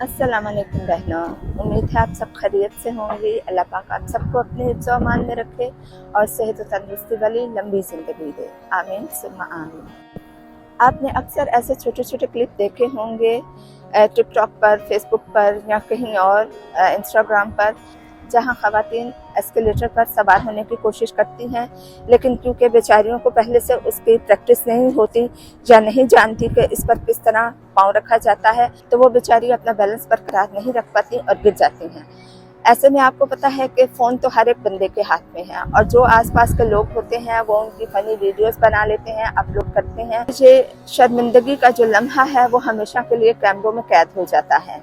अस्सलाम वालेकुम बहनों, उम्मीद है आप सब खैरियत से होंगी। अल्लाह पाक आप सबको अपने हिफ्ज़ व अमान में रखे और सेहत व तंदुरुस्ती वाली लंबी ज़िंदगी दे। आमीन सुम्मा आमीन। आपने अक्सर ऐसे छोटे छोटे क्लिप देखे होंगे टिकटॉक पर, फेसबुक पर या कहीं और इंस्टाग्राम पर, जहां ख़वातीन एस्केलेटर पर सवार होने की कोशिश करती हैं, लेकिन क्योंकि बेचारियों को पहले से उसकी प्रैक्टिस नहीं होती या नहीं जानती कि इस पर किस तरह पाँव रखा जाता है, तो वो बेचारी अपना बैलेंस बरकरार नहीं रख पाती और गिर जाती हैं। ऐसे में आपको पता है कि फ़ोन तो हर एक बंदे के हाथ में है और जो आसपास के लोग होते हैं वो उनकी फ़नी वीडियोस बना लेते हैं, अपलोड करते हैं। ये शर्मिंदगी का जो लम्हा है वो हमेशा के लिए कैमरों में कैद हो जाता है।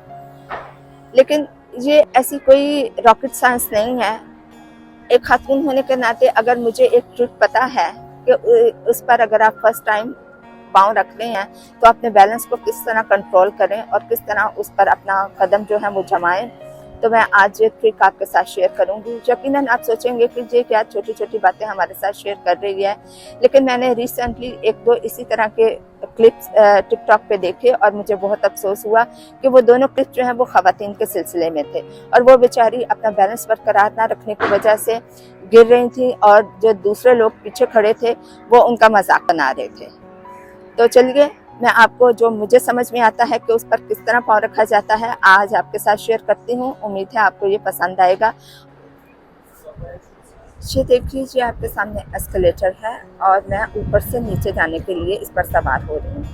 लेकिन ये ऐसी कोई रॉकेट साइंस नहीं है। एक खातून होने के नाते अगर मुझे एक ट्रिक पता है कि उस पर अगर आप फर्स्ट टाइम पाँव रख रहे हैं तो अपने बैलेंस को किस तरह कंट्रोल करें और किस तरह उस पर अपना कदम जो है वो जमाएं, तो मैं आज ये ट्रिक आपके साथ शेयर करूंगी। यकीनन आप सोचेंगे कि ये क्या छोटी छोटी बातें हमारे साथ शेयर कर रही है, लेकिन मैंने रिसेंटली एक दो इसी तरह के क्लिप्स टिकटॉक पे देखे और मुझे बहुत अफसोस हुआ कि वो दोनों क्लिप्स जो हैं वो ख़वातीन के सिलसिले में थे और वो बेचारी अपना बैलेंस बरकरार ना रखने की वजह से गिर रही थी और जो दूसरे लोग पीछे खड़े थे वो उनका मजाक बना रहे थे। तो चलिए मैं आपको जो मुझे समझ में आता है कि उस पर किस तरह पाँव रखा जाता है आज आपके साथ शेयर करती हूँ। उम्मीद है आपको ये पसंद आएगा। ये देखिए, ये आपके सामने एस्केलेटर है और मैं ऊपर से नीचे जाने के लिए इस पर सवार हो रही हूँ।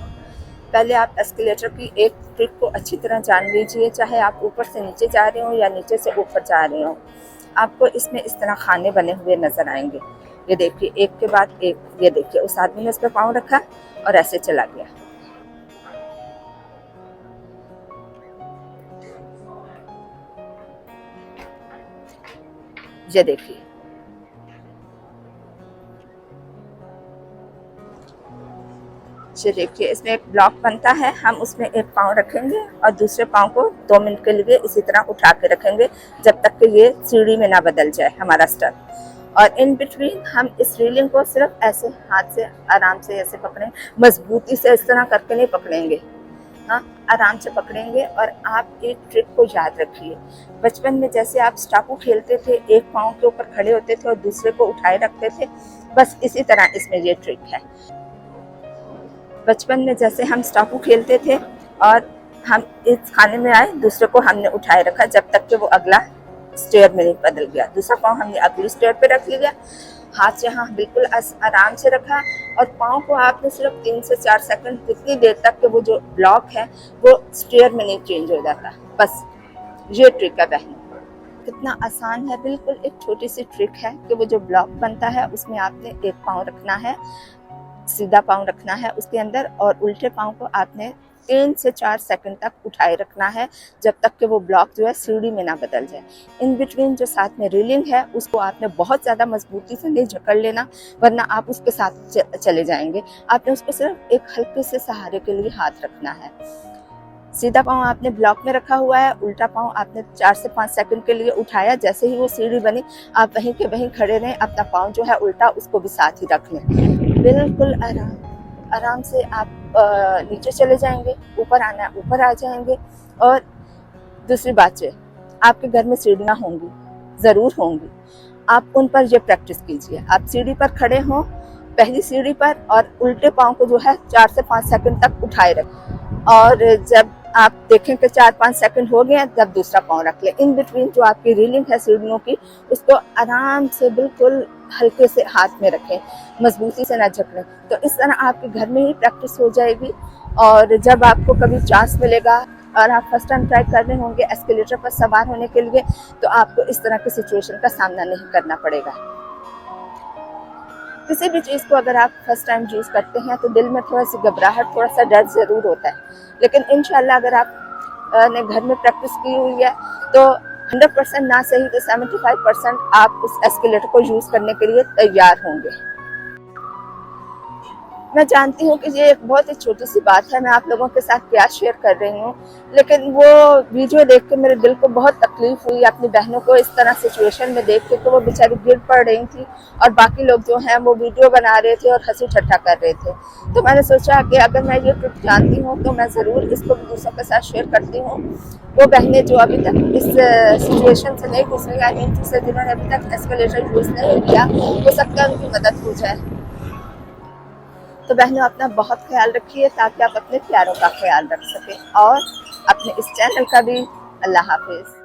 पहले आप एस्केलेटर की एक ट्रिक को अच्छी तरह जान लीजिए। चाहे आप ऊपर से नीचे जा रहे हो या नीचे से ऊपर जा रहे हो, आपको इसमें इस तरह खाने बने हुए नजर आएंगे। ये देखिए, एक के बाद एक। ये देखिए, उस आदमी ने इस पर पाँव रखा और ऐसे चला गया। ये देखिए, ये देखिए, इसमें एक ब्लॉक बनता है। हम उसमें एक पाँव रखेंगे और दूसरे पाँव को 2 मिनट के लिए इसी तरह उठा के रखेंगे जब तक कि ये सीढ़ी में ना बदल जाए हमारा स्टेप। और इन बिटवीन हम इस रीलिंग को सिर्फ ऐसे हाथ से आराम से ऐसे पकड़ें, मजबूती से इस तरह करके नहीं पकड़ेंगे, हाँ, आराम से पकड़ेंगे। और आप एक ट्रिक को याद रखिए, बचपन में जैसे आप स्टापू खेलते थे, एक पाँव के ऊपर खड़े होते थे और दूसरे को उठाए रखते थे, बस इसी तरह इसमें ये ट्रिक है। बचपन में जैसे हम स्टापू खेलते थे और हम इस खाने में आए, दूसरे को हमने उठाए रखा जब तक कि वो अगला स्टेयर में नहीं बदल गया। दूसरा पाँव हमने अगली स्टेयर पे रख लिया, हाथ यहाँ बिल्कुल आराम से रखा और पाँव को आपने सिर्फ 3 से 4 सेकंड, जितनी देर तक कि वो जो ब्लॉक है वो स्टेयर में नहीं चेंज हो जाता। बस ये ट्रिक है बहन, कितना आसान है। बिल्कुल एक छोटी सी ट्रिक है कि वो जो ब्लॉक बनता है उसमें आपने एक पाँव रखना है, सीधा पाँव रखना है उसके अंदर, और उल्टे पाँव को आपने 3 से 4 सेकंड तक उठाए रखना है जब तक कि वो ब्लॉक जो है सीढ़ी में ना बदल जाए। इन बिटवीन जो साथ में रीलिंग है उसको आपने बहुत ज़्यादा मजबूती से नहीं जकड़ लेना, वरना आप उसके साथ चले जाएंगे। आपने उसको सिर्फ एक हल्के से सहारे के लिए हाथ रखना है। सीधा पाँव आपने ब्लॉक में रखा हुआ है, उल्टा पाँव आपने 4 से 5 सेकंड के लिए उठाया। जैसे ही वो सीढ़ी बनी आप वहीं के वहीं खड़े रहें, अपना पाँव जो है उल्टा उसको भी साथ ही रख लें। बिल्कुल आराम से आप नीचे चले जाएंगे, ऊपर आना है ऊपर आ जाएंगे। और दूसरी बात है, आपके घर में सीढ़ियाँ होंगी, ज़रूर होंगी, आप उन पर ये प्रैक्टिस कीजिए। आप सीढ़ी पर खड़े हों, पहली सीढ़ी पर, और उल्टे पाँव को जो है 4 से 5 सेकंड तक उठाए रखें और जब आप देखें कि 4-5 सेकंड हो गए तब दूसरा पाँव रख लें। इन बिटवीन जो आपकी रीलिंग है सीढ़ियों की, उसको आराम से बिल्कुल हल्के से हाथ में रखें, मजबूती से ना जकड़ें। तो इस तरह आपके घर में ही प्रैक्टिस हो जाएगी और जब आपको कभी चांस मिलेगा और आप फर्स्ट टाइम ट्राई कर रहे होंगे एस्केलेटर पर सवार होने के लिए, तो आपको इस तरह की सिचुएशन का सामना नहीं करना पड़ेगा। किसी भी चीज़ को अगर आप फर्स्ट टाइम यूज़ करते हैं तो दिल में थोड़ा सी घबराहट, थोड़ा सा डर ज़रूर होता है, लेकिन इंशाल्लाह अगर आप ने घर में प्रैक्टिस की हुई है तो 100% ना सही तो 75% आप उस एस्केलेटर को यूज़ करने के लिए तैयार होंगे। मैं जानती हूँ कि ये एक बहुत ही छोटी सी बात है, मैं आप लोगों के साथ क्या शेयर कर रही हूँ, लेकिन वो वीडियो देख के मेरे दिल को बहुत तकलीफ हुई। अपनी बहनों को इस तरह सिचुएशन में देख के, तो वो बेचारी गिर पड़ रही थी और बाकी लोग जो हैं वो वीडियो बना रहे थे और हंसी ठट्ठा कर रहे थे। तो मैंने सोचा कि अगर मैं ये ट्रिक जानती हूँ तो मैं ज़रूर इसको भी दूसरों के साथ शेयर करती हूँ। वो बहनें जो अभी तक इस सिचुएशन से नहीं गुजरी, यानी से जिन्होंने अभी तक एस्केलेटर यूज़ नहीं किया, हो सकता है उनकी मदद हो जाए। तो बहनों, अपना बहुत ख्याल रखिए ताकि आप अपने प्यारों का ख्याल रख सकें, और अपने इस चैनल का भी। अल्लाह हाफिज़।